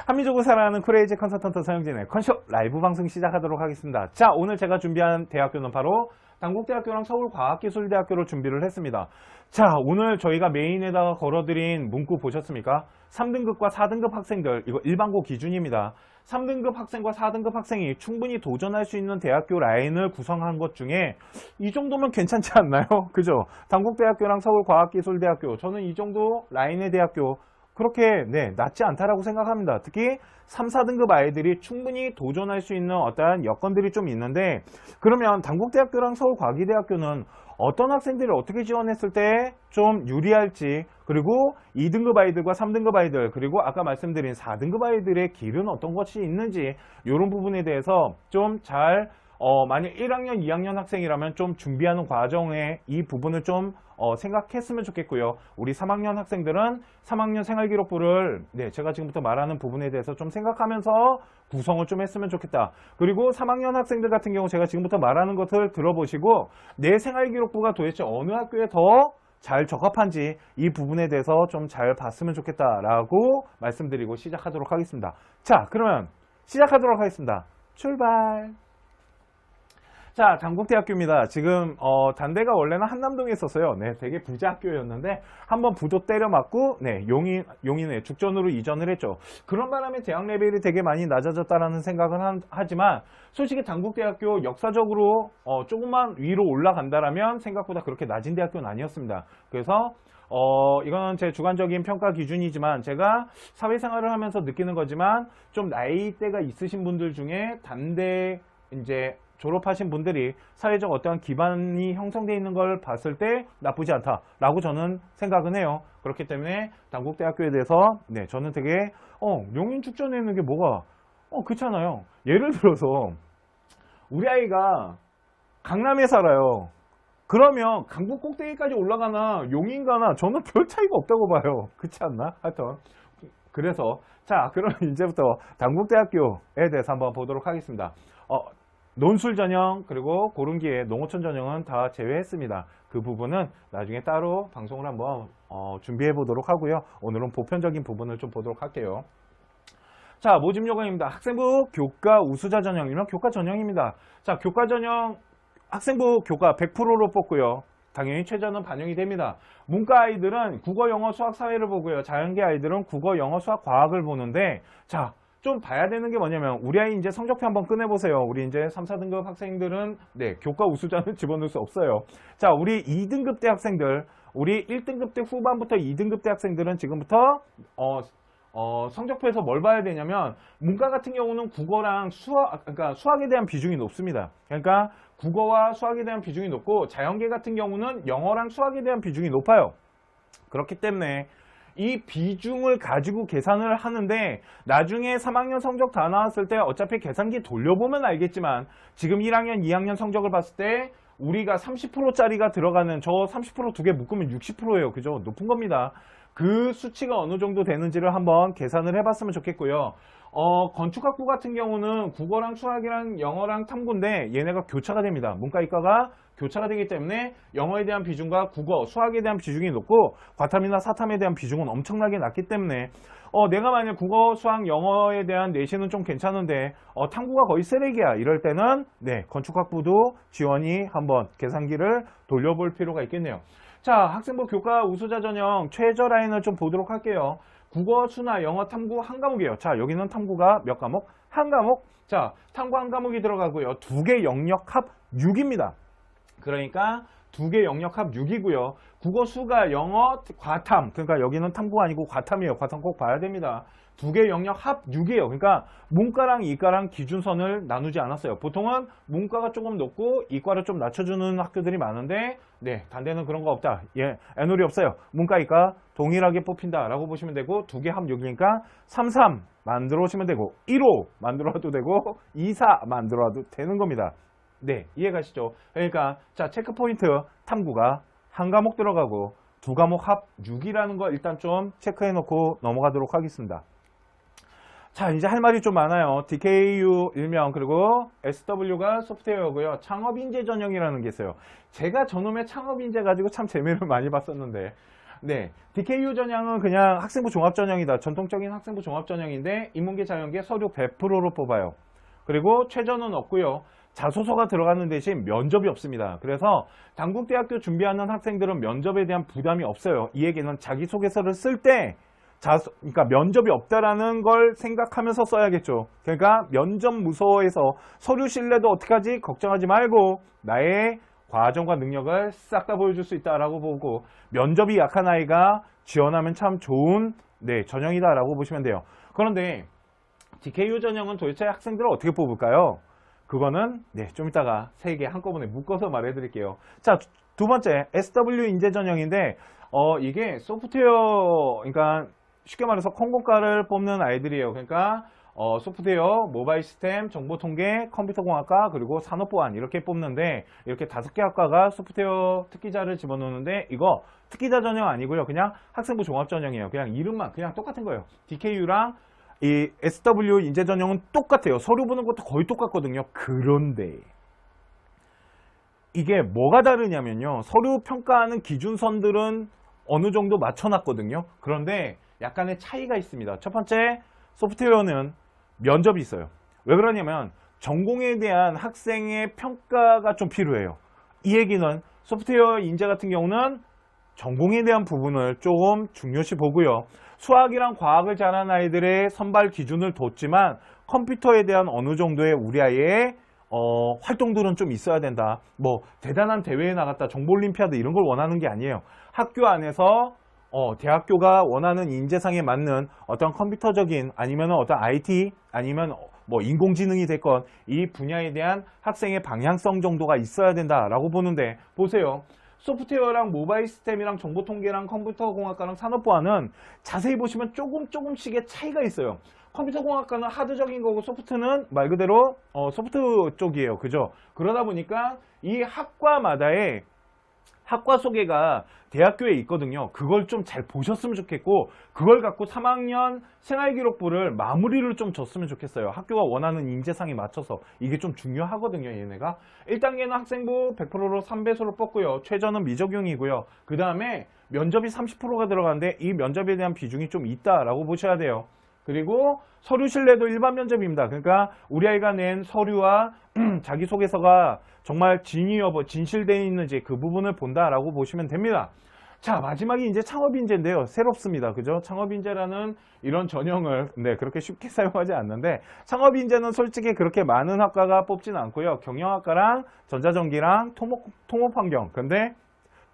한민족을 사랑하는 크레이지 컨설턴트 서영진의 컨쇼 라이브 방송 시작하도록 하겠습니다. 자, 오늘 제가 준비한 대학교는 바로 당국대학교랑 서울과학기술대학교를 준비를 했습니다. 자, 오늘 저희가 메인에다가 걸어드린 문구 보셨습니까? 3등급과 4등급 학생들, 이거 일반고 기준입니다. 3등급 학생과 4등급 학생이 충분히 도전할 수 있는 대학교 라인을 구성한 것 중에 이 정도면 괜찮지 않나요? 그죠? 당국대학교랑 서울과학기술대학교, 저는 이 정도 라인의 대학교 그렇게 낮지 않다라고 생각합니다. 특히 3, 4등급 아이들이 충분히 도전할 수 있는 어떠한 여건들이 좀 있는데, 그러면 당국대학교랑 서울과기대학교는 어떤 학생들이 어떻게 지원했을 때 좀 유리할지, 그리고 2등급 아이들과 3등급 아이들, 그리고 아까 말씀드린 4등급 아이들의 길은 어떤 것이 있는지, 이런 부분에 대해서 좀 잘 만약 1학년, 2학년 학생이라면 좀 준비하는 과정에 이 부분을 좀 생각했으면 좋겠고요. 우리 3학년 학생들은 3학년 생활기록부를 제가 지금부터 말하는 부분에 대해서 좀 생각하면서 구성을 좀 했으면 좋겠다. 그리고 3학년 학생들 같은 경우 제가 지금부터 말하는 것을 들어보시고 내 생활기록부가 도대체 어느 학교에 더 잘 적합한지 이 부분에 대해서 좀 잘 봤으면 좋겠다라고 말씀드리고 시작하도록 하겠습니다. 자, 그러면 시작하도록 하겠습니다. 출발! 자, 당국대학교입니다. 지금 단대가 원래는 한남동에 있었어요. 되게 부자 학교였는데 한번 부도 때려 맞고 용인에 죽전으로 이전을 했죠. 그런 바람에 대학 레벨이 되게 많이 낮아졌다라는 생각은 하지만 솔직히 당국대학교 역사적으로 조금만 위로 올라간다라면 생각보다 그렇게 낮은 대학교는 아니었습니다. 그래서 이거는 제 주관적인 평가 기준이지만 제가 사회생활을 하면서 느끼는 거지만 좀 나이대가 있으신 분들 중에 단대 이제 졸업하신 분들이 사회적 어떠한 기반이 형성되어 있는 걸 봤을 때 나쁘지 않다라고 저는 생각은 해요. 그렇기 때문에 당국대학교에 대해서 저는 되게 용인 축전에 있는 게 뭐가 그렇잖아요. 예를 들어서 우리 아이가 강남에 살아요. 그러면 강북 꼭대기까지 올라가나 용인 가나 저는 별 차이가 없다고 봐요. 그렇지 않나? 하여튼 그래서 자, 그럼 이제부터 당국대학교에 대해서 한번 보도록 하겠습니다. 논술 전형 그리고 고른기에 농어촌 전형은 다 제외했습니다. 그 부분은 나중에 따로 방송을 한번 준비해 보도록 하고요. 오늘은 보편적인 부분을 좀 보도록 할게요. 자, 모집 요강입니다. 학생부 교과 우수자 전형이면 교과 전형입니다. 자, 교과 전형 학생부 교과 100%로 뽑고요. 당연히 최저는 반영이 됩니다. 문과 아이들은 국어, 영어, 수학, 사회를 보고요. 자연계 아이들은 국어, 영어, 수학, 과학을 보는데, 자, 좀 봐야 되는 게 뭐냐면 우리 아이 이제 성적표 한번 꺼내보세요. 우리 이제 3, 4등급 학생들은 교과 우수자는 집어넣을 수 없어요. 자, 우리 2등급 대 학생들, 우리 1등급 대 후반부터 2등급 대 학생들은 지금부터 성적표에서 뭘 봐야 되냐면 문과 같은 경우는 국어랑 수학, 그러니까 수학에 대한 비중이 높습니다. 그러니까 국어와 수학에 대한 비중이 높고 자연계 같은 경우는 영어랑 수학에 대한 비중이 높아요. 그렇기 때문에 이 비중을 가지고 계산을 하는데 나중에 3학년 성적 다 나왔을 때 어차피 계산기 돌려보면 알겠지만 지금 1학년, 2학년 성적을 봤을 때 우리가 30%짜리가 들어가는 저 30% 두 개 묶으면 60%예요. 그죠? 높은 겁니다. 그 수치가 어느 정도 되는지를 한번 계산을 해봤으면 좋겠고요. 건축학부 같은 경우는 국어랑 수학이랑 영어랑 탐구인데 얘네가 교차가 됩니다. 문과 이과가 교차가 되기 때문에 영어에 대한 비중과 국어, 수학에 대한 비중이 높고 과탐이나 사탐에 대한 비중은 엄청나게 낮기 때문에 내가 만약 국어, 수학, 영어에 대한 내신은 좀 괜찮은데 탐구가 거의 쓰레기야 이럴 때는 건축학부도 지원이 한번 계산기를 돌려볼 필요가 있겠네요. 자, 학생부 교과 우수자 전형 최저 라인을 좀 보도록 할게요. 국어, 수나 영어, 탐구 한 과목이에요. 자, 여기는 탐구가 몇 과목? 한 과목. 자, 탐구 한 과목이 들어가고요. 두 개 영역 합 6입니다. 그러니까 두 개 영역 합 6이고요. 국어, 수가, 영어, 과탐. 그러니까 여기는 탐구가 아니고 과탐이에요. 과탐 꼭 봐야 됩니다. 두 개 영역 합 6이에요. 그러니까 문과랑 이과랑 기준선을 나누지 않았어요. 보통은 문과가 조금 높고 이과를 좀 낮춰주는 학교들이 많은데 단대는 그런 거 없다. 애놀이 없어요. 문과, 이과 동일하게 뽑힌다라고 보시면 되고 두 개 합 6이니까 3, 3 만들어 오시면 되고 1, 5 만들어도 되고 2, 4 만들어도 되는 겁니다. 이해가시죠? 그러니까 자, 체크포인트 탐구가 한 과목 들어가고 두 과목 합 6이라는 거 일단 좀 체크해 놓고 넘어가도록 하겠습니다. 자, 이제 할 말이 좀 많아요. DKU 일명 그리고 SW가 소프트웨어고요. 창업인재 전형이라는 게 있어요. 제가 저놈의 창업인재 가지고 참 재미를 많이 봤었는데 네, DKU 전형은 그냥 학생부 종합 전형이다. 전통적인 학생부 종합 전형인데 인문계, 자연계, 서류 100%로 뽑아요. 그리고 최저는 없고요. 자소서가 들어가는 대신 면접이 없습니다. 그래서 단국대학교 준비하는 학생들은 면접에 대한 부담이 없어요. 이 얘기는 자기소개서를 쓸 때 그러니까 면접이 없다라는 걸 생각하면서 써야겠죠. 그러니까 면접 무서워해서 서류 신뢰도 어떡하지? 걱정하지 말고 나의 과정과 능력을 싹 다 보여줄 수 있다라고 보고 면접이 약한 아이가 지원하면 참 좋은 전형이다라고 보시면 돼요. 그런데 DKU 전형은 도대체 학생들을 어떻게 뽑을까요? 그거는 좀 이따가 3개 한꺼번에 묶어서 말해 드릴게요. 자, 두 번째 SW 인재 전형인데 이게 소프트웨어, 그러니까 쉽게 말해서 컴공과를 뽑는 아이들이에요. 그러니까 소프트웨어, 모바일 시스템, 정보통계, 컴퓨터공학과, 그리고 산업보안 이렇게 뽑는데 이렇게 5개 학과가 소프트웨어 특기자를 집어넣는데 이거 특기자 전형 아니고요. 그냥 학생부 종합 전형이에요. 그냥 이름만 그냥 똑같은 거예요. DKU랑 이 SW 인재 전형은 똑같아요. 서류 보는 것도 거의 똑같거든요. 그런데 이게 뭐가 다르냐면요. 서류 평가하는 기준선들은 어느 정도 맞춰놨거든요. 그런데 약간의 차이가 있습니다. 첫 번째, 소프트웨어는 면접이 있어요. 왜 그러냐면 전공에 대한 학생의 평가가 좀 필요해요. 이 얘기는 소프트웨어 인재 같은 경우는 전공에 대한 부분을 조금 중요시 보고요. 수학이랑 과학을 잘하는 아이들의 선발 기준을 뒀지만 컴퓨터에 대한 어느 정도의 우리 아이의 활동들은 좀 있어야 된다. 뭐 대단한 대회에 나갔다, 정보올림피아드 이런 걸 원하는 게 아니에요. 학교 안에서 대학교가 원하는 인재상에 맞는 어떤 컴퓨터적인 아니면 어떤 IT 아니면 뭐 인공지능이 됐건 이 분야에 대한 학생의 방향성 정도가 있어야 된다라고 보는데 보세요. 소프트웨어랑 모바일 시스템이랑 정보통계랑 컴퓨터공학과랑 산업보안은 자세히 보시면 조금씩의 차이가 있어요. 컴퓨터공학과는 하드적인 거고 소프트는 말 그대로 소프트 쪽이에요. 그죠? 그러다 보니까 이 학과마다의 학과 소개가 대학교에 있거든요. 그걸 좀 잘 보셨으면 좋겠고 그걸 갖고 3학년 생활기록부를 마무리를 좀 줬으면 좋겠어요. 학교가 원하는 인재상에 맞춰서 이게 좀 중요하거든요. 얘네가 1단계는 학생부 100%로 3배수로 뽑고요. 최저는 미적용이고요. 그 다음에 면접이 30%가 들어가는데 이 면접에 대한 비중이 좀 있다라고 보셔야 돼요. 그리고 서류 신뢰도 일반 면접입니다. 그러니까 우리 아이가 낸 서류와 자기소개서가 정말 진실되어 있는지 그 부분을 본다라고 보시면 됩니다. 자, 마지막이 이제 창업인재인데요. 새롭습니다. 그죠? 창업인재라는 이런 전형을 그렇게 쉽게 사용하지 않는데 창업인재는 솔직히 그렇게 많은 학과가 뽑지는 않고요. 경영학과랑 전자전기랑 토목환경. 근데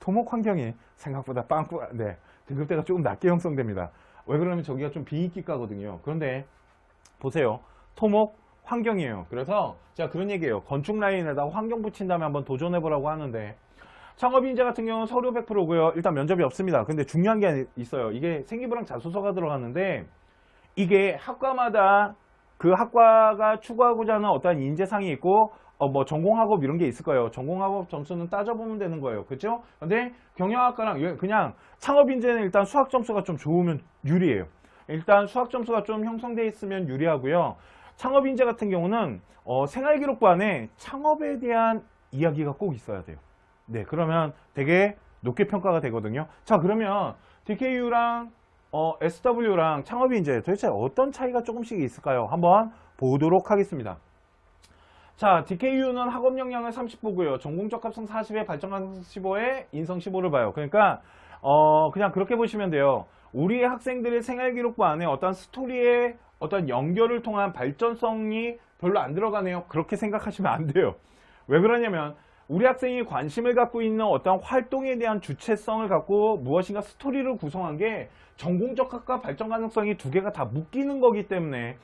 토목환경이 생각보다 등급대가 조금 낮게 형성됩니다. 왜 그러냐면 저기가 좀 비인기과거든요. 그런데 보세요. 토목 환경이에요. 그래서 제가 그런 얘기예요. 건축 라인에다가 환경 붙인 다음에 한번 도전해보라고 하는데 창업인재 같은 경우는 서류 100%고요. 일단 면접이 없습니다. 근데 중요한 게 있어요. 이게 생기부랑 자소서가 들어갔는데 이게 학과마다 그 학과가 추구하고자 하는 어떤 인재상이 있고 뭐 전공학업 이런 게 있을 거예요. 전공학업 점수는 따져보면 되는 거예요. 그렇죠? 근데 경영학과랑 그냥 창업인재는 일단 수학 점수가 좀 좋으면 유리해요. 일단 수학 점수가 좀 형성되어 있으면 유리하고요. 창업인재 같은 경우는 생활기록부 안에 창업에 대한 이야기가 꼭 있어야 돼요. 네, 그러면 되게 높게 평가가 되거든요. 자, 그러면 DKU랑 SW랑 창업인재 도대체 어떤 차이가 조금씩 있을까요? 한번 보도록 하겠습니다. 자, DKU는 학업 역량을 30 보고요. 전공적 합성 40에 발전 가능성 15에 인성 15를 봐요. 그러니까 그냥 그렇게 보시면 돼요. 우리 학생들의 생활기록부 안에 어떤 스토리의 어떤 연결을 통한 발전성이 별로 안 들어가네요. 그렇게 생각하시면 안 돼요. 왜 그러냐면 우리 학생이 관심을 갖고 있는 어떤 활동에 대한 주체성을 갖고 무엇인가 스토리를 구성한 게 전공적 학과 발전 가능성이 두 개가 다 묶이는 거기 때문에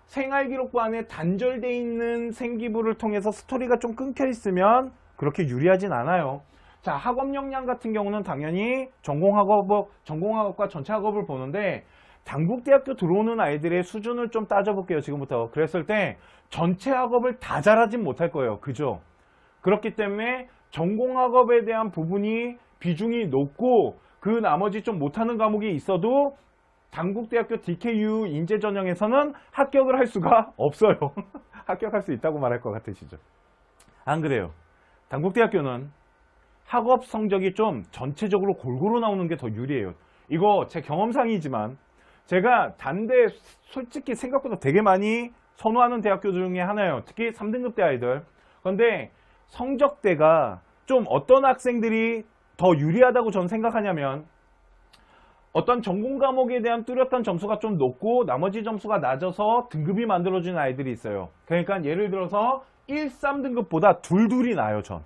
생활기록부 안에 단절되어 있는 생기부를 통해서 스토리가 좀 끊겨 있으면 그렇게 유리하진 않아요. 자, 학업 역량 같은 경우는 당연히 전공학업과 전체 학업을 보는데 단국대학교 들어오는 아이들의 수준을 좀 따져볼게요. 지금부터. 그랬을 때 전체 학업을 다 잘하진 못할 거예요. 그죠? 그렇기 때문에 전공학업에 대한 부분이 비중이 높고 그 나머지 좀 못하는 과목이 있어도 단국대학교 DKU 인재 전형에서는 합격을 할 수가 없어요. 합격할 수 있다고 말할 것 같으시죠? 안 그래요. 단국대학교는 학업 성적이 좀 전체적으로 골고루 나오는 게 더 유리해요. 이거 제 경험상이지만 제가 단대 솔직히 생각보다 되게 많이 선호하는 대학교 중에 하나예요. 특히 3등급대 아이들. 그런데 성적대가 좀 어떤 학생들이 더 유리하다고 저는 생각하냐면 어떤 전공 과목에 대한 뚜렷한 점수가 좀 높고 나머지 점수가 낮아서 등급이 만들어진 아이들이 있어요. 그러니까 예를 들어서 1, 3등급보다 둘둘이 나요, 전.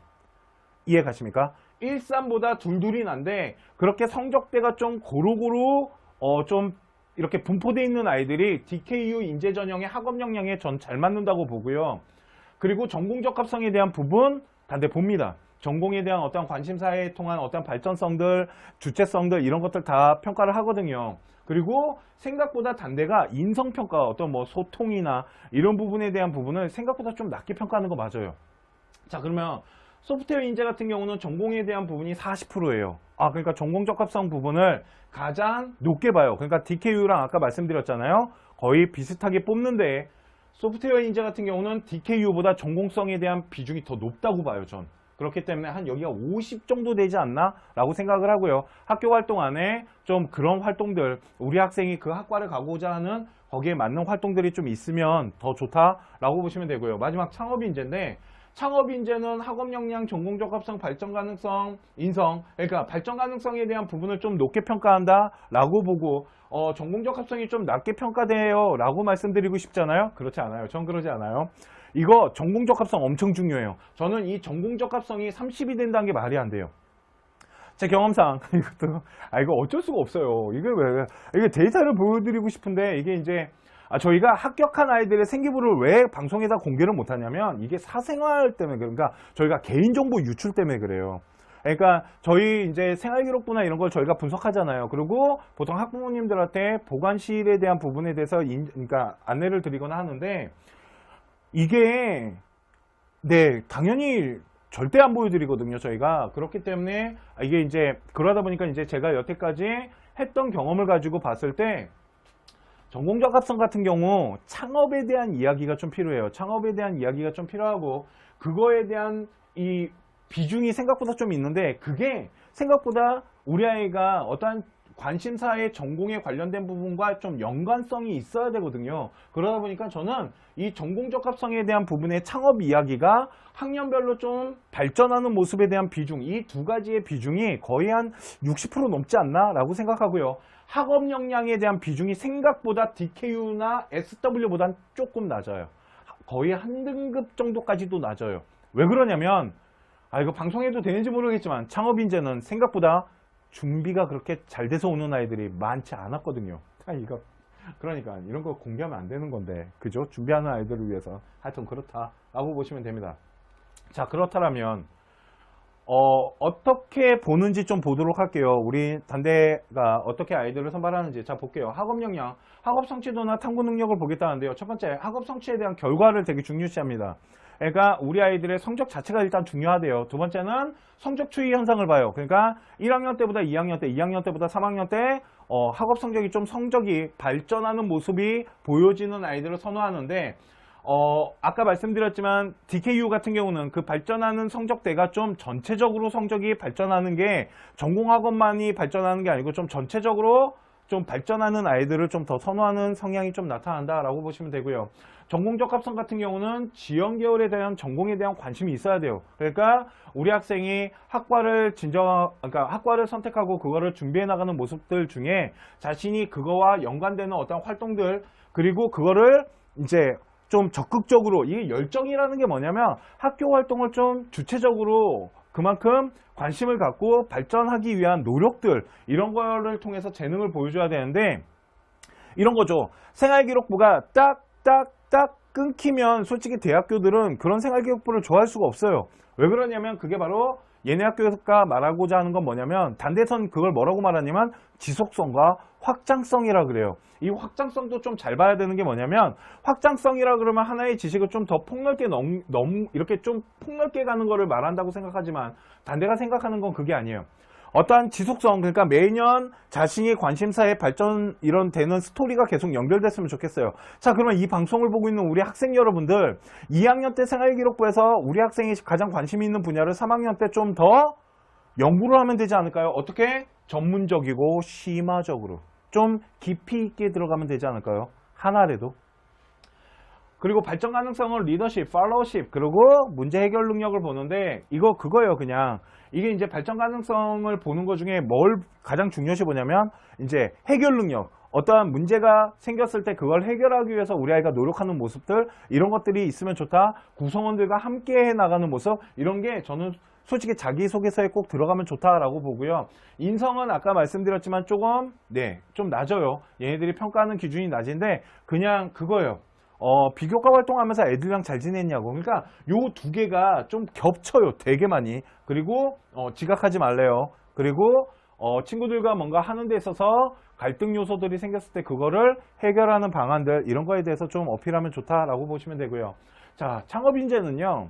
이해 가십니까? 1, 3보다 둘둘이 난데 그렇게 성적대가 좀 고루고루 좀 이렇게 분포되어 있는 아이들이 DKU 인재 전형의 학업 역량에 전 잘 맞는다고 보고요. 그리고 전공 적합성에 대한 부분 단대 봅니다. 전공에 대한 어떤 관심사에 통한 어떤 발전성들, 주체성들 이런 것들 다 평가를 하거든요. 그리고 생각보다 단대가 인성평가 어떤 뭐 소통이나 이런 부분에 대한 부분을 생각보다 좀 낮게 평가하는 거 맞아요. 자, 그러면 소프트웨어 인재 같은 경우는 전공에 대한 부분이 40%예요. 그러니까 전공 적합성 부분을 가장 높게 봐요. 그러니까 DKU랑 아까 말씀드렸잖아요. 거의 비슷하게 뽑는데 소프트웨어 인재 같은 경우는 DKU보다 전공성에 대한 비중이 더 높다고 봐요, 전. 그렇기 때문에 한 여기가 50 정도 되지 않나? 라고 생각을 하고요. 학교 활동 안에 좀 그런 활동들, 우리 학생이 그 학과를 가고자 하는 거기에 맞는 활동들이 좀 있으면 더 좋다라고 보시면 되고요. 마지막 창업인재인데 창업인재는 학업 역량, 전공 적합성, 발전 가능성, 인성, 그러니까 발전 가능성에 대한 부분을 좀 높게 평가한다라고 보고 전공 적합성이 좀 낮게 평가돼요 라고 말씀드리고 싶잖아요. 그렇지 않아요. 전 그러지 않아요. 이거 전공 적합성 엄청 중요해요. 저는 이 전공 적합성이 30이 된다는 게 말이 안 돼요. 제 경험상 이것도 이거 어쩔 수가 없어요. 이게 데이터를 보여드리고 싶은데 이게 이제 저희가 합격한 아이들의 생기부를 왜 방송에다 공개를 못하냐면 이게 사생활 때문에 그러니까 저희가 개인정보 유출 때문에 그래요. 그러니까 저희 이제 생활기록부나 이런 걸 저희가 분석하잖아요. 그리고 보통 학부모님들한테 보관실에 대한 부분에 대해서 그러니까 안내를 드리거나 하는데 이게 당연히 절대 안 보여드리거든요, 저희가. 그렇기 때문에 이게 이제 그러다 보니까 이제 제가 여태까지 했던 경험을 가지고 봤을 때 전공 적합성 같은 경우 창업에 대한 이야기가 좀 필요해요. 창업에 대한 이야기가 좀 필요하고 그거에 대한 이 비중이 생각보다 좀 있는데 그게 생각보다 우리 아이가 어떠한 관심사의 전공에 관련된 부분과 좀 연관성이 있어야 되거든요. 그러다 보니까 저는 이 전공 적합성에 대한 부분의 창업 이야기가 학년별로 좀 발전하는 모습에 대한 비중, 이 두 가지의 비중이 거의 한 60% 넘지 않나 라고 생각하고요. 학업 역량에 대한 비중이 생각보다 DKU나 SW보단 조금 낮아요. 거의 한 등급 정도까지도 낮아요. 왜 그러냐면 이거 방송해도 되는지 모르겠지만 창업인재는 생각보다 준비가 그렇게 잘 돼서 오는 아이들이 많지 않았거든요. 그러니까 이런 거 공개하면 안 되는 건데 그죠? 준비하는 아이들을 위해서 하여튼 그렇다라고 보시면 됩니다. 자, 그렇다면 어떻게 보는지 좀 보도록 할게요. 우리 단대가 어떻게 아이들을 선발하는지. 자, 볼게요. 학업 역량, 학업 성취도나 탐구 능력을 보겠다는데요. 첫 번째, 학업 성취에 대한 결과를 되게 중요시합니다. 그러니까 우리 아이들의 성적 자체가 일단 중요하대요. 두 번째는 성적 추이 현상을 봐요. 그러니까 1학년 때보다 2학년 때, 2학년 때보다 3학년 때 학업 성적이 좀 성적이 발전하는 모습이 보여지는 아이들을 선호하는데 아까 말씀드렸지만 DKU 같은 경우는 그 발전하는 성적대가 좀 전체적으로 성적이 발전하는 게 전공학업만이 발전하는 게 아니고 좀 전체적으로 좀 발전하는 아이들을 좀 더 선호하는 성향이 좀 나타난다라고 보시면 되고요. 전공 적합성 같은 경우는 지원 계열에 대한 전공에 대한 관심이 있어야 돼요. 그러니까 우리 학생이 그러니까 학과를 선택하고 그거를 준비해 나가는 모습들 중에 자신이 그거와 연관되는 어떤 활동들 그리고 그거를 이제 좀 적극적으로 이 열정이라는 게 뭐냐면 학교 활동을 좀 주체적으로 그만큼 관심을 갖고 발전하기 위한 노력들 이런 거를 통해서 재능을 보여줘야 되는데 이런 거죠. 생활기록부가 딱 끊기면 솔직히 대학교들은 그런 생활기록부를 좋아할 수가 없어요. 왜 그러냐면 그게 바로 얘네 학교가 말하고자 하는 건 뭐냐면 단대선 그걸 뭐라고 말하냐면 지속성과 확장성이라 그래요. 이 확장성도 좀 잘 봐야 되는 게 뭐냐면 확장성이라 그러면 하나의 지식을 좀 더 폭넓게 이렇게 좀 폭넓게 가는 거를 말한다고 생각하지만 단대가 생각하는 건 그게 아니에요. 어떠한 지속성, 그러니까 매년 자신의 관심사의 발전 이런 되는 스토리가 계속 연결됐으면 좋겠어요. 자, 그러면 이 방송을 보고 있는 우리 학생 여러분들 2학년 때 생활기록부에서 우리 학생이 가장 관심이 있는 분야를 3학년 때 좀 더 연구를 하면 되지 않을까요? 어떻게? 전문적이고 심화적으로 좀 깊이 있게 들어가면 되지 않을까요? 하나라도. 그리고 발전 가능성은 리더십, 팔로우십, 그리고 문제 해결 능력을 보는데 이거 그거예요. 그냥 이게 이제 발전 가능성을 보는 것 중에 뭘 가장 중요시 보냐면 이제 해결 능력, 어떠한 문제가 생겼을 때 그걸 해결하기 위해서 우리 아이가 노력하는 모습들, 이런 것들이 있으면 좋다. 구성원들과 함께 해 나가는 모습, 이런 게 저는 솔직히 자기소개서에 꼭 들어가면 좋다라고 보고요. 인성은 아까 말씀드렸지만 조금 좀 낮아요. 얘네들이 평가하는 기준이 낮은데 그냥 그거예요. 비교과 활동하면서 애들이랑 잘 지냈냐고. 그러니까 요 두 개가 좀 겹쳐요. 되게 많이. 그리고 지각하지 말래요. 그리고 친구들과 뭔가 하는 데 있어서 갈등 요소들이 생겼을 때 그거를 해결하는 방안들, 이런 거에 대해서 좀 어필하면 좋다라고 보시면 되고요. 자, 창업 인재는요.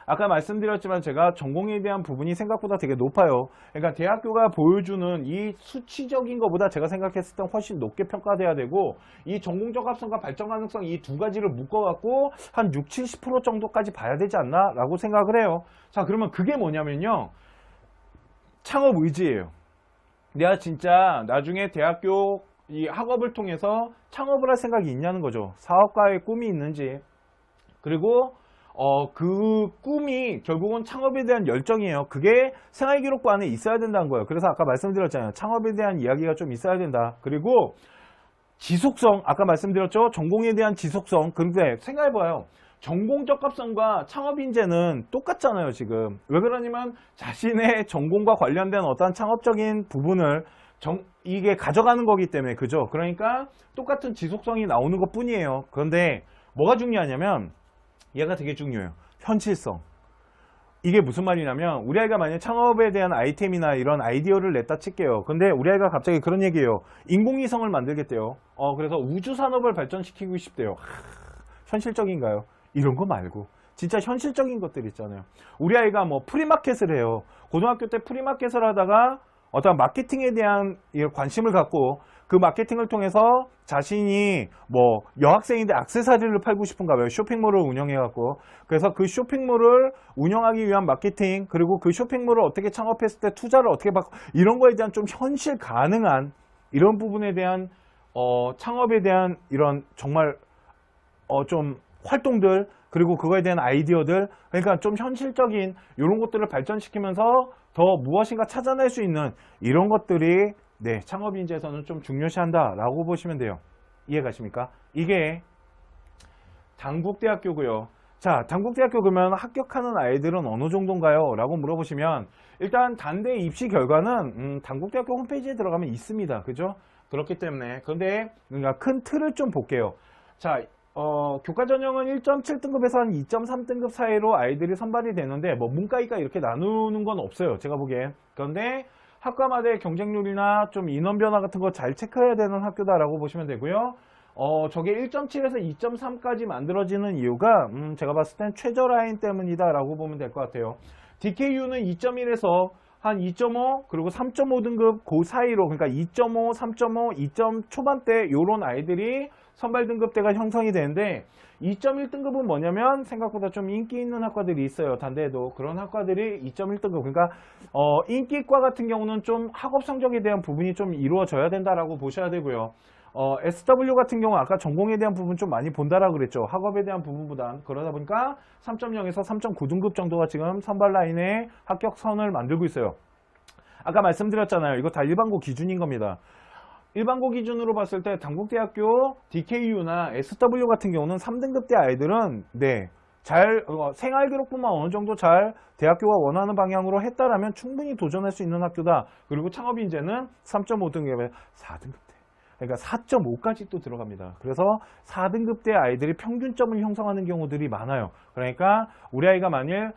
아까 말씀드렸지만 제가 전공에 대한 부분이 생각보다 되게 높아요. 그러니까 대학교가 보여주는 이 수치적인 것보다 제가 생각했을 때 훨씬 높게 평가돼야 되고, 이 전공적 합성과 발전 가능성 이 두 가지를 묶어갖고 한 60, 70% 정도까지 봐야 되지 않나 라고 생각을 해요. 자, 그러면 그게 뭐냐면요. 창업 의지예요. 내가 진짜 나중에 대학교 이 학업을 통해서 창업을 할 생각이 있냐는 거죠. 사업가의 꿈이 있는지. 그리고 그 꿈이 결국은 창업에 대한 열정이에요. 그게 생활기록부 안에 있어야 된다는 거예요. 그래서 아까 말씀드렸잖아요. 창업에 대한 이야기가 좀 있어야 된다. 그리고 지속성, 아까 말씀드렸죠. 전공에 대한 지속성. 근데 생각해봐요. 전공적 합성과 창업 인재는 똑같잖아요, 지금. 왜 그러냐면 자신의 전공과 관련된 어떠한 창업적인 부분을 이게 가져가는 거기 때문에, 그죠? 그러니까 똑같은 지속성이 나오는 것 뿐이에요. 그런데 뭐가 중요하냐면 얘가 되게 중요해요. 현실성. 이게 무슨 말이냐면 우리 아이가 만약 창업에 대한 아이템이나 이런 아이디어를 냈다 칠게요. 근데 우리 아이가 갑자기 그런 얘기예요. 인공위성을 만들겠대요. 그래서 우주산업을 발전시키고 싶대요. 현실적인가요? 이런 거 말고 진짜 현실적인 것들 있잖아요. 우리 아이가 뭐 프리마켓을 해요. 고등학교 때 프리마켓을 하다가 어떤 마케팅에 대한 관심을 갖고 그 마케팅을 통해서 자신이 뭐 여학생인데 액세서리를 팔고 싶은가 봐요. 쇼핑몰을 운영해갖고. 그래서 그 쇼핑몰을 운영하기 위한 마케팅, 그리고 그 쇼핑몰을 어떻게 창업했을 때 투자를 어떻게 받고, 이런 거에 대한 좀 현실 가능한 이런 부분에 대한 창업에 대한 이런 정말 좀 활동들, 그리고 그거에 대한 아이디어들, 그러니까 좀 현실적인 이런 것들을 발전시키면서 더 무엇인가 찾아낼 수 있는 이런 것들이 창업 인재에서는 좀 중요시한다 라고 보시면 돼요. 이해가십니까? 이게 단국대학교고요. 자, 단국대학교 그러면 합격하는 아이들은 어느 정도인가요? 라고 물어보시면 일단 단대 입시 결과는 단국대학교 홈페이지에 들어가면 있습니다. 그죠? 그렇기 때문에 그런데 그러니까 큰 틀을 좀 볼게요. 자, 교과 전형은 1.7등급에서 한 2.3등급 사이로 아이들이 선발이 되는데 뭐 문과이과 이렇게 나누는 건 없어요. 제가 보기엔. 그런데 학과마다의 경쟁률이나 좀 인원 변화 같은 거 잘 체크해야 되는 학교다라고 보시면 되고요. 저게 1.7에서 2.3까지 만들어지는 이유가 제가 봤을 땐 최저 라인 때문이다 라고 보면 될 것 같아요. DKU는 2.1에서 한 2.5 그리고 3.5등급 그 사이로, 그러니까 2.5, 3.5, 2점 초반대 요런 아이들이 선발 등급대가 형성이 되는데 2.1등급은 뭐냐면 생각보다 좀 인기 있는 학과들이 있어요. 단대에도 그런 학과들이 2.1등급, 그러니까 인기과 같은 경우는 좀 학업 성적에 대한 부분이 좀 이루어져야 된다라고 보셔야 되고요. SW 같은 경우 아까 전공에 대한 부분 좀 많이 본다라고 그랬죠. 학업에 대한 부분보단. 그러다 보니까 3.0에서 3.9등급 정도가 지금 선발 라인의 합격선을 만들고 있어요. 아까 말씀드렸잖아요. 이거 다 일반고 기준인 겁니다. 일반고 기준으로 봤을 때 단국대학교 DKU나 SW 같은 경우는 3등급대 아이들은 잘 생활기록부만 어느 정도 잘 대학교가 원하는 방향으로 했다라면 충분히 도전할 수 있는 학교다. 그리고 창업인재는 3.5등급에 4등급대. 그러니까 4.5까지 또 들어갑니다. 그래서 4등급대 아이들이 평균점을 형성하는 경우들이 많아요. 그러니까 우리 아이가 만일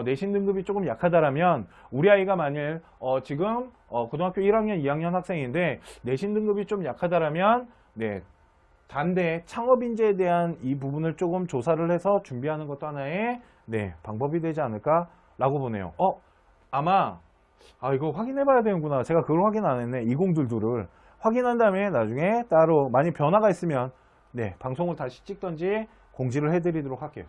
내신 등급이 조금 약하다라면, 우리 아이가 만일 지금 고등학교 1학년, 2학년 학생인데 내신 등급이 좀 약하다라면 단대 창업인재에 대한 이 부분을 조금 조사를 해서 준비하는 것도 하나의 방법이 되지 않을까라고 보네요. 아마 이거 확인해 봐야 되는구나. 제가 그걸 확인 안 했네. 2022를 확인한 다음에 나중에 따로 많이 변화가 있으면 방송을 다시 찍던지 공지를 해드리도록 할게요.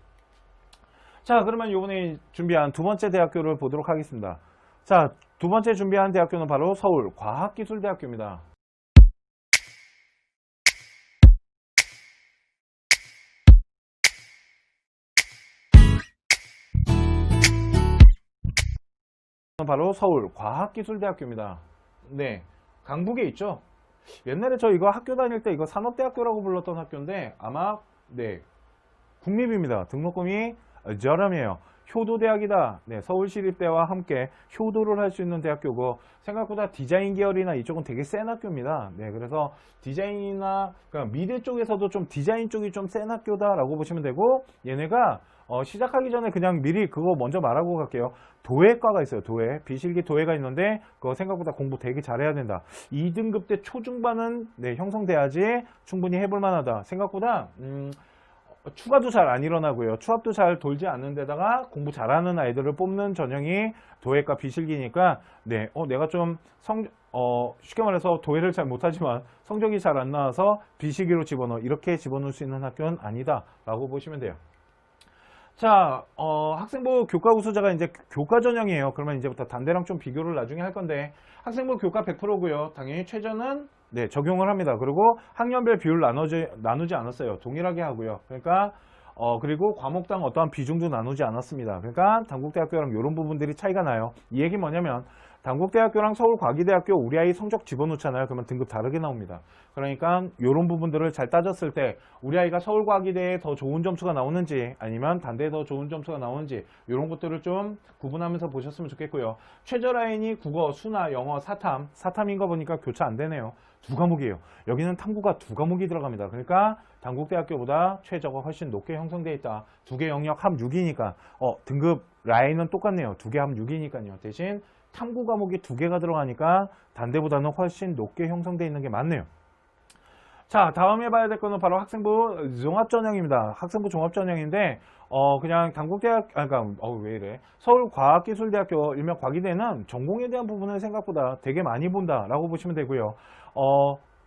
자, 그러면 이번에 준비한 두 번째 대학교를 보도록 하겠습니다. 자, 두 번째 준비한 대학교는 바로 서울과학기술대학교입니다. 바로 서울과학기술대학교입니다. 네, 강북에 있죠. 옛날에 저 이거 학교 다닐 때 이거 산업대학교라고 불렀던 학교인데 아마 네 국립입니다. 등록금이 저렴해요. 효도대학이다. 네, 서울시립대와 함께 효도를 할 수 있는 대학교고 생각보다 디자인 계열이나 이쪽은 되게 센 학교입니다. 네, 그래서 디자인이나 그러니까 미대 쪽에서도 좀 디자인 쪽이 좀 센 학교다라고 보시면 되고 얘네가 시작하기 전에 그냥 미리 그거 먼저 말하고 갈게요. 도예과가 있어요. 도예. 비실기 도예가 있는데 그거 생각보다 공부 되게 잘해야 된다. 2등급 때 초중반은 네, 형성돼야지 충분히 해볼 만하다. 생각보다 추가도 잘 안 일어나고요. 추합도 잘 돌지 않는 데다가 공부 잘하는 아이들을 뽑는 전형이 도예과 비실기니까 네, 내가 좀 쉽게 말해서 도예를 잘 못하지만 성적이 잘 안 나와서 비실기로 집어넣어 이렇게 집어넣을 수 있는 학교는 아니다 라고 보시면 돼요. 자, 학생부 교과 우수자가 이제 교과 전형이에요. 그러면 이제부터 단대랑 좀 비교를 나중에 할 건데 학생부 교과 100%고요. 당연히 최저는 네, 적용을 합니다. 그리고 학년별 비율 나누지 않았어요. 동일하게 하고요. 그러니까 그리고 과목당 어떠한 비중도 나누지 않았습니다. 그러니까 단국대학교랑 이런 부분들이 차이가 나요. 이 얘기 뭐냐면 단국대학교랑 서울과기대학교 우리 아이 성적 집어넣잖아요. 그러면 등급 다르게 나옵니다. 그러니까 이런 부분들을 잘 따졌을 때 우리 아이가 서울과기대에 더 좋은 점수가 나오는지 아니면 단대에 더 좋은 점수가 나오는지 이런 것들을 좀 구분하면서 보셨으면 좋겠고요. 최저 라인이 국어, 수나, 영어, 사탐인 거 보니까 교차 안 되네요. 두 과목이에요. 여기는 탐구가 두 과목이 들어갑니다. 그러니까 단국대학교보다 최저가 훨씬 높게 형성되어 있다. 두 개 영역 합 6이니까 등급 라인은 똑같네요. 두 개 합 6이니까요. 대신 탐구 과목이 두 개가 들어가니까 단대보다는 훨씬 높게 형성되어 있는 게 맞네요. 자, 다음에 봐야 될 거는 바로 학생부 종합전형입니다. 학생부 종합전형인데 그냥 단국대학 그러니까 왜 이래 서울과학기술대학교 일명 과기대는 전공에 대한 부분을 생각보다 되게 많이 본다라고 보시면 되고요.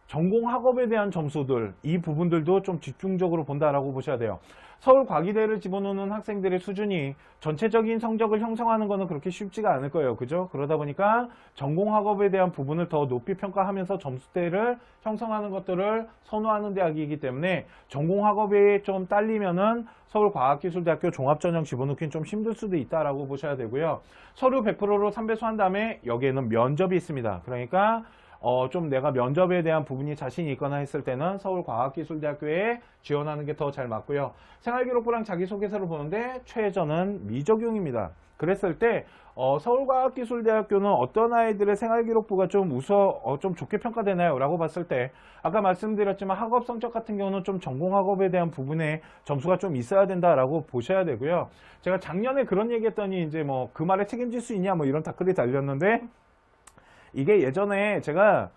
전공 학업에 대한 점수들 이 부분들도 좀 집중적으로 본다라고 보셔야 돼요. 서울과기대를 집어넣는 학생들의 수준이 전체적인 성적을 형성하는 것은 그렇게 쉽지가 않을 거예요. 그죠? 그러다 보니까 전공 학업에 대한 부분을 더 높이 평가하면서 점수대를 형성하는 것들을 선호하는 대학이기 때문에 전공 학업에 좀 딸리면은 서울과학기술대학교 종합전형 집어넣기는 좀 힘들 수도 있다라고 보셔야 되고요. 서류 100%로 3배수 한 다음에 여기에는 면접이 있습니다. 그러니까 좀 내가 면접에 대한 부분이 자신이 있거나 했을 때는 서울과학기술대학교에 지원하는 게 더 잘 맞고요. 생활기록부랑 자기소개서를 보는데 최저는 미적용입니다. 그랬을 때 서울과학기술대학교는 어떤 아이들의 생활기록부가 좀 좀 좋게 평가되나요? 라고 봤을 때 아까 말씀드렸지만 학업 성적 같은 경우는 좀 전공학업에 대한 부분에 점수가 좀 있어야 된다라고 보셔야 되고요. 제가 작년에 그런 얘기 했더니 이제 뭐 그 말에 책임질 수 있냐 뭐 이런 댓글이 달렸는데 이게 예전에 제가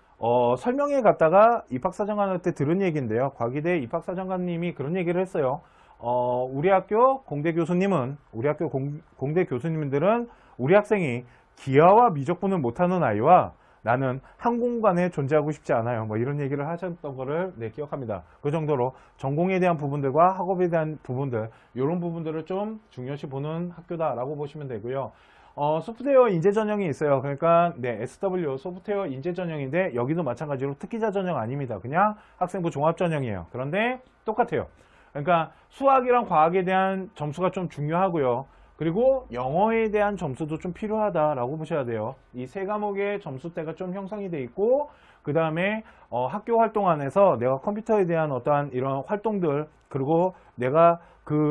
설명회 갔다가 입학사정관 때 들은 얘기인데요. 과기대 입학사정관님이 그런 얘기를 했어요. 우리 학교 공대 교수님은 우리 학교 공대 교수님들은 우리 학생이 기하와 미적분을 못하는 아이와 나는 한 공간에 존재하고 싶지 않아요. 뭐 이런 얘기를 하셨던 거를 네, 기억합니다. 그 정도로 전공에 대한 부분들과 학업에 대한 부분들 이런 부분들을 좀 중요시 보는 학교다라고 보시면 되고요. 소프트웨어 인재 전형이 있어요. 그러니까 네, SW 소프트웨어 인재 전형인데 여기도 마찬가지로 특기자 전형 아닙니다. 그냥 학생부 종합 전형이에요. 그런데 똑같아요. 그러니까 수학이랑 과학에 대한 점수가 좀 중요하고요. 그리고 영어에 대한 점수도 좀 필요하다라고 보셔야 돼요. 이 세 과목의 점수대가 좀 형성이 돼 있고 그 다음에 학교 활동 안에서 내가 컴퓨터에 대한 어떠한 이런 활동들 그리고 내가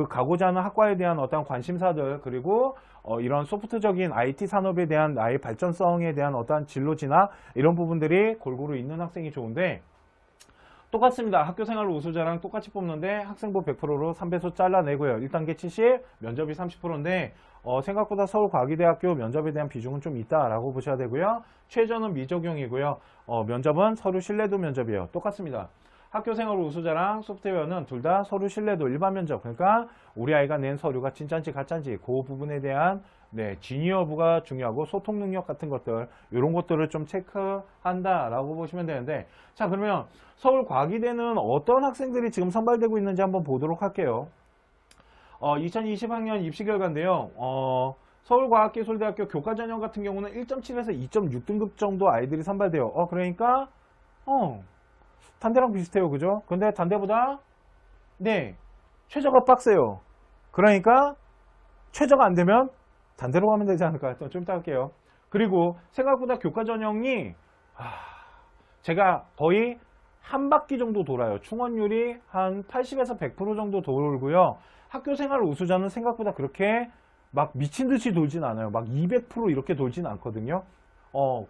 가고자 하는 학과에 대한 어떠한 관심사들 그리고 이런 소프트적인 IT 산업에 대한 나의 발전성에 대한 어떠한 진로지나 이런 부분들이 골고루 있는 학생이 좋은데 똑같습니다. 학교생활 우수자랑 똑같이 뽑는데 학생부 100%로 3배수 잘라내고요. 1단계 70, 면접이 30%인데 생각보다 서울과기대학교 면접에 대한 비중은 좀 있다라고 보셔야 되고요. 최저는 미적용이고요. 면접은 서류 신뢰도 면접이에요. 똑같습니다. 학교생활 우수자랑 소프트웨어는 둘 다 서류 신뢰도 일반 면접 그러니까 우리 아이가 낸 서류가 진짜인지 가짜인지 그 부분에 대한 진위 여부가 중요하고 소통 능력 같은 것들 이런 것들을 좀 체크한다라고 보시면 되는데 자 그러면 서울과기대는 어떤 학생들이 지금 선발되고 있는지 한번 보도록 할게요. 2020학년 입시 결과인데요. 서울과학기술대학교 교과전형 같은 경우는 1.7에서 2.6등급 정도 아이들이 선발돼요. 그러니까 단대랑 비슷해요. 그죠? 근데 단대보다 네, 최저가 빡세요. 그러니까 최저가 안 되면 단대로 가면 되지 않을까? 좀 이따 할게요. 그리고 생각보다 교과전형이 제가 거의 한 바퀴 정도 돌아요. 충원율이 한 80에서 100% 정도 돌고요. 학교생활 우수자는 생각보다 그렇게 막 미친듯이 돌진 않아요. 막 200% 이렇게 돌진 않거든요.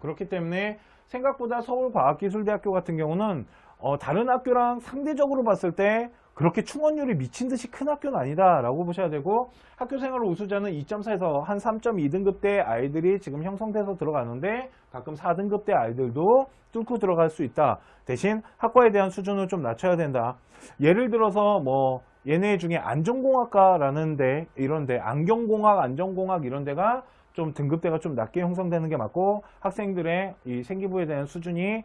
그렇기 때문에 생각보다 서울과학기술대학교 같은 경우는 다른 학교랑 상대적으로 봤을 때 그렇게 충원율이 미친듯이 큰 학교는 아니다 라고 보셔야 되고, 학교생활 우수자는 2.4에서 한 3.2등급대 아이들이 지금 형성돼서 들어가는데 가끔 4등급대 아이들도 뚫고 들어갈 수 있다. 대신 학과에 대한 수준을 좀 낮춰야 된다. 예를 들어서 뭐 얘네 중에 안전공학과라는 데, 이런 데, 안경공학, 안전공학 이런 데가 좀 등급대가 좀 낮게 형성되는 게 맞고, 학생들의 이 생기부에 대한 수준이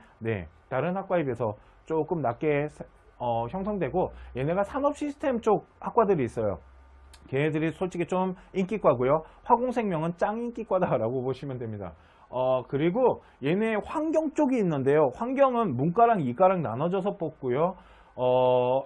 다른 학과에 비해서 조금 낮게 형성되고, 얘네가 산업 시스템 쪽 학과들이 있어요. 걔네들이 솔직히 좀 인기과고요. 화공생명은 짱 인기과다라고 보시면 됩니다. 그리고 얘네 환경 쪽이 있는데요. 환경은 문과랑 이과랑 나눠져서 뽑고요.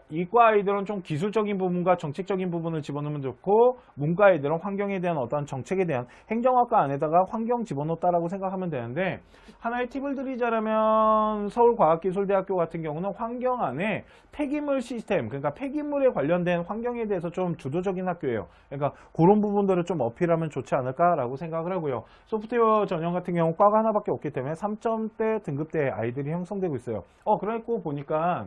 이과 아이들은 좀 기술적인 부분과 정책적인 부분을 집어넣으면 좋고, 문과 아이들은 환경에 대한 어떤 정책에 대한 행정학과 안에다가 환경 집어넣었다라고 생각하면 되는데, 하나의 팁을 드리자면 서울과학기술대학교 같은 경우는 환경 안에 폐기물 시스템, 그러니까 폐기물에 관련된 환경에 대해서 좀 주도적인 학교예요. 그러니까 그런 부분들을 좀 어필하면 좋지 않을까라고 생각을 하고요. 소프트웨어 전형 같은 경우 과가 하나밖에 없기 때문에 3점대 등급대 아이들이 형성되고 있어요. 그러고 보니까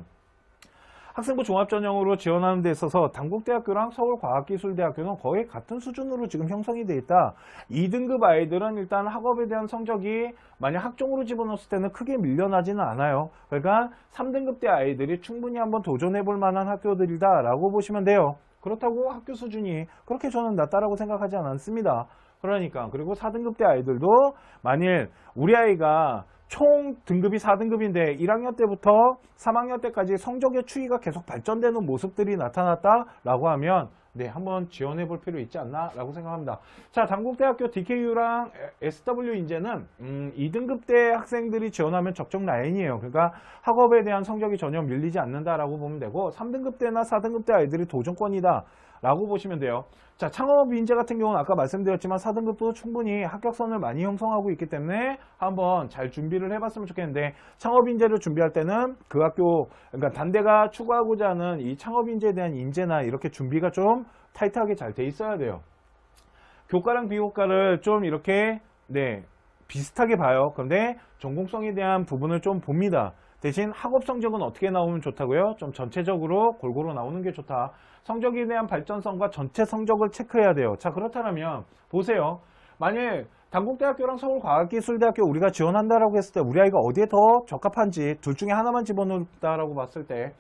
학생부 종합전형으로 지원하는 데 있어서 단국대학교랑 서울과학기술대학교는 거의 같은 수준으로 지금 형성이 되어 있다. 2등급 아이들은 일단 학업에 대한 성적이 만약 학종으로 집어넣었을 때는 크게 밀려나지는 않아요. 그러니까 3등급대 아이들이 충분히 한번 도전해 볼 만한 학교들이다 라고 보시면 돼요. 그렇다고 학교 수준이 그렇게 저는 낮다라고 생각하지 않습니다. 그러니까 그리고 4등급대 아이들도 만일 우리 아이가 총 등급이 4등급인데 1학년 때부터 3학년 때까지 성적의 추이가 계속 발전되는 모습들이 나타났다라고 하면 한번 지원해 볼 필요 있지 않나 라고 생각합니다. 자, 단국대학교 DKU랑 SW 인재는 2등급대 학생들이 지원하면 적정 라인이에요. 그러니까 학업에 대한 성적이 전혀 밀리지 않는다라고 보면 되고, 3등급대나 4등급대 아이들이 도전권이다 라고 보시면 돼요. 자, 창업 인재 같은 경우는 아까 말씀드렸지만 4등급도 충분히 합격선을 많이 형성하고 있기 때문에 한번 잘 준비를 해봤으면 좋겠는데, 창업 인재를 준비할 때는 그 학교, 그러니까 단대가 추구하고자 하는 이 창업 인재에 대한 인재나 이렇게 준비가 좀 타이트하게 잘 돼 있어야 돼요. 교과랑 비교과를 좀 이렇게 비슷하게 봐요. 그런데 전공성에 대한 부분을 좀 봅니다. 대신 학업 성적은 어떻게 나오면 좋다고요? 좀 전체적으로 골고루 나오는 게 좋다. 성적에 대한 발전성과 전체 성적을 체크해야 돼요. 자, 그렇다면 보세요. 만약 단국대학교랑 서울과학기술대학교 우리가 지원한다라고 했을 때 우리 아이가 어디에 더 적합한지 둘 중에 하나만 집어넣는다라고 봤을 때,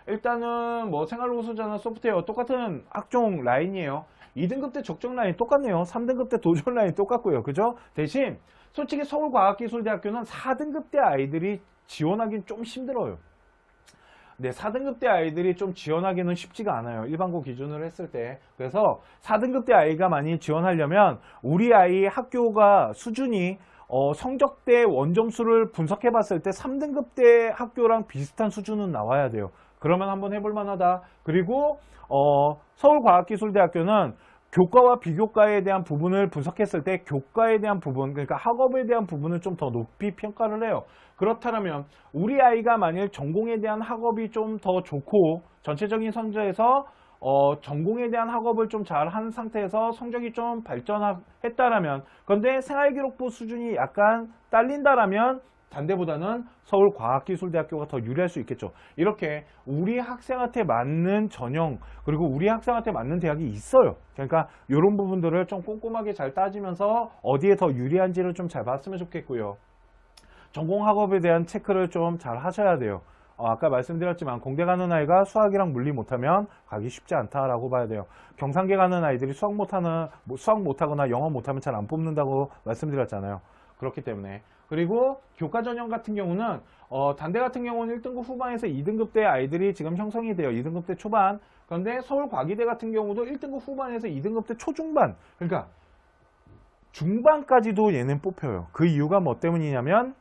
일단은 뭐 생활우수자나 소프트웨어 똑같은 학종 라인이에요. 2등급 때 적정 라인 똑같네요. 3등급 때 도전 라인 똑같고요. 그죠? 대신 솔직히 서울과학기술대학교는 4등급 때 아이들이 지원하기는 좀 힘들어요. 4등급 때 아이들이 좀 지원하기는 쉽지가 않아요. 일반고 기준으로 했을 때. 그래서 4등급 때 아이가 많이 지원하려면 우리 아이 학교가 수준이 성적대 원점수를 분석해 봤을 때 3등급 때 학교랑 비슷한 수준은 나와야 돼요. 그러면 한번 해볼 만하다. 그리고 서울과학기술대학교는 교과와 비교과에 대한 부분을 분석했을 때 교과에 대한 부분, 그러니까 학업에 대한 부분을 좀 더 높이 평가를 해요. 그렇다면 우리 아이가 만일 전공에 대한 학업이 좀 더 좋고 전체적인 성적에서 전공에 대한 학업을 좀 잘한 상태에서 성적이 좀 발전했다라면, 그런데 생활기록부 수준이 약간 딸린다라면 단대보다는 서울과학기술대학교가 더 유리할 수 있겠죠. 이렇게 우리 학생한테 맞는 전형, 그리고 우리 학생한테 맞는 대학이 있어요. 그러니까 이런 부분들을 좀 꼼꼼하게 잘 따지면서 어디에 더 유리한지를 좀 잘 봤으면 좋겠고요. 전공학업에 대한 체크를 좀 잘 하셔야 돼요. 아까 말씀드렸지만 공대 가는 아이가 수학이랑 물리 못하면 가기 쉽지 않다라고 봐야 돼요. 경상계 가는 아이들이 수학 못하거나 영어 못하면 잘 안 뽑는다고 말씀드렸잖아요. 그렇기 때문에. 그리고 교과 전형 같은 경우는 단대 같은 경우는 1등급 후반에서 2등급대 아이들이 지금 형성이 돼요. 2등급대 초반. 그런데 서울과기대 같은 경우도 1등급 후반에서 2등급대 초중반. 그러니까 중반까지도 얘는 뽑혀요. 그 이유가 뭐 때문이냐면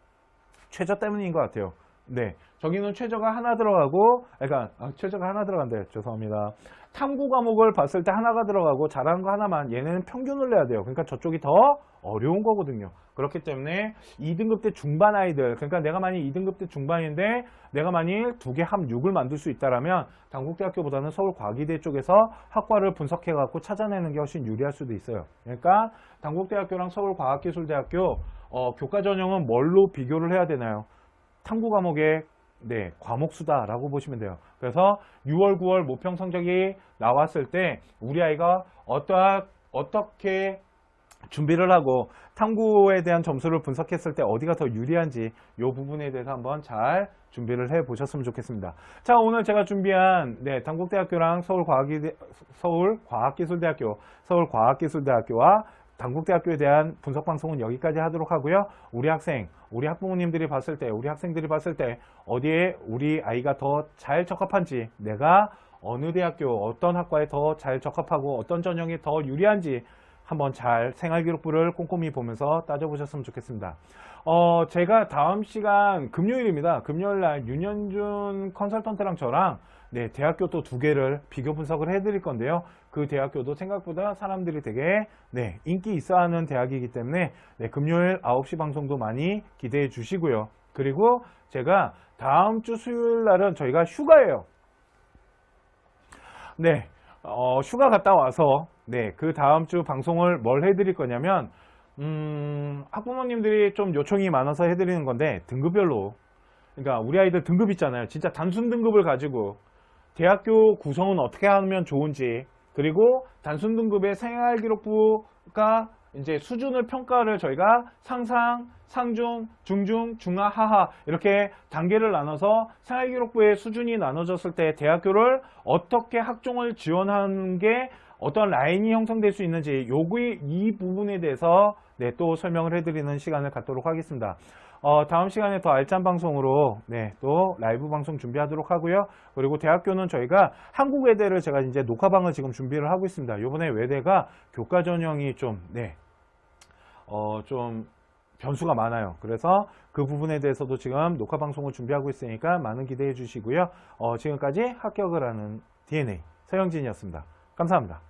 최저 때문인 것 같아요. 네, 저기는 최저가 하나 들어가고, 그러니까 최저가 하나 들어간대요. 죄송합니다. 탐구 과목을 봤을 때 하나가 들어가고 잘하는 거 하나만, 얘네는 평균을 내야 돼요. 그러니까 저쪽이 더 어려운 거거든요. 그렇기 때문에 2등급 때 중반 아이들, 그러니까 내가 만약 2등급 때 중반인데 내가 만일 2개 합 6을 만들 수 있다라면 당국대학교보다는 서울과기대 쪽에서 학과를 분석해 갖고 찾아내는 게 훨씬 유리할 수도 있어요. 그러니까 당국대학교랑 서울과학기술대학교 교과 전형은 뭘로 비교를 해야 되나요? 탐구 과목의 과목 수다라고 보시면 돼요. 그래서 6월, 9월 모평 성적이 나왔을 때 우리 아이가 어떻게 준비를 하고 탐구에 대한 점수를 분석했을 때 어디가 더 유리한지 이 부분에 대해서 한번 잘 준비를 해 보셨으면 좋겠습니다. 자, 오늘 제가 준비한 당국대학교랑 서울과학기술대학교와 당국대학교에 대한 분석 방송은 여기까지 하도록 하고요. 우리 학부모님들이 봤을 때, 우리 학생들이 봤을 때 어디에 우리 아이가 더 잘 적합한지, 내가 어느 대학교, 어떤 학과에 더 잘 적합하고 어떤 전형이 더 유리한지 한번 잘 생활기록부를 꼼꼼히 보면서 따져보셨으면 좋겠습니다. 제가 다음 시간 금요일입니다. 금요일날 윤현준 컨설턴트랑 저랑 대학교 또 2개를 비교 분석을 해드릴 건데요. 그 대학교도 생각보다 사람들이 되게 인기 있어 하는 대학이기 때문에 금요일 9시 방송도 많이 기대해 주시고요. 그리고 제가 다음 주 수요일 날은 저희가 휴가예요. 휴가 갔다 와서 그 다음 주 방송을 뭘 해드릴 거냐면 학부모님들이 좀 요청이 많아서 해드리는 건데 등급별로, 그러니까 우리 아이들 등급 있잖아요. 진짜 단순 등급을 가지고 대학교 구성은 어떻게 하면 좋은지, 그리고 단순 등급의 생활기록부가 이제 수준을 평가를 저희가 상상, 상중, 중중, 중하, 하하 이렇게 단계를 나눠서 생활기록부의 수준이 나눠졌을 때 대학교를 어떻게 학종을 지원하는 게 어떤 라인이 형성될 수 있는지 이 부분에 대해서 또 설명을 해드리는 시간을 갖도록 하겠습니다. 다음 시간에 더 알찬 방송으로 또 라이브 방송 준비하도록 하고요. 그리고 대학교는 저희가 한국외대를 제가 이제 녹화방을 지금 준비를 하고 있습니다. 이번에 외대가 교과 전형이 좀 변수가 많아요. 그래서 그 부분에 대해서도 지금 녹화 방송을 준비하고 있으니까 많은 기대해 주시고요. 지금까지 합격을 하는 DNA 서영진이었습니다. 감사합니다.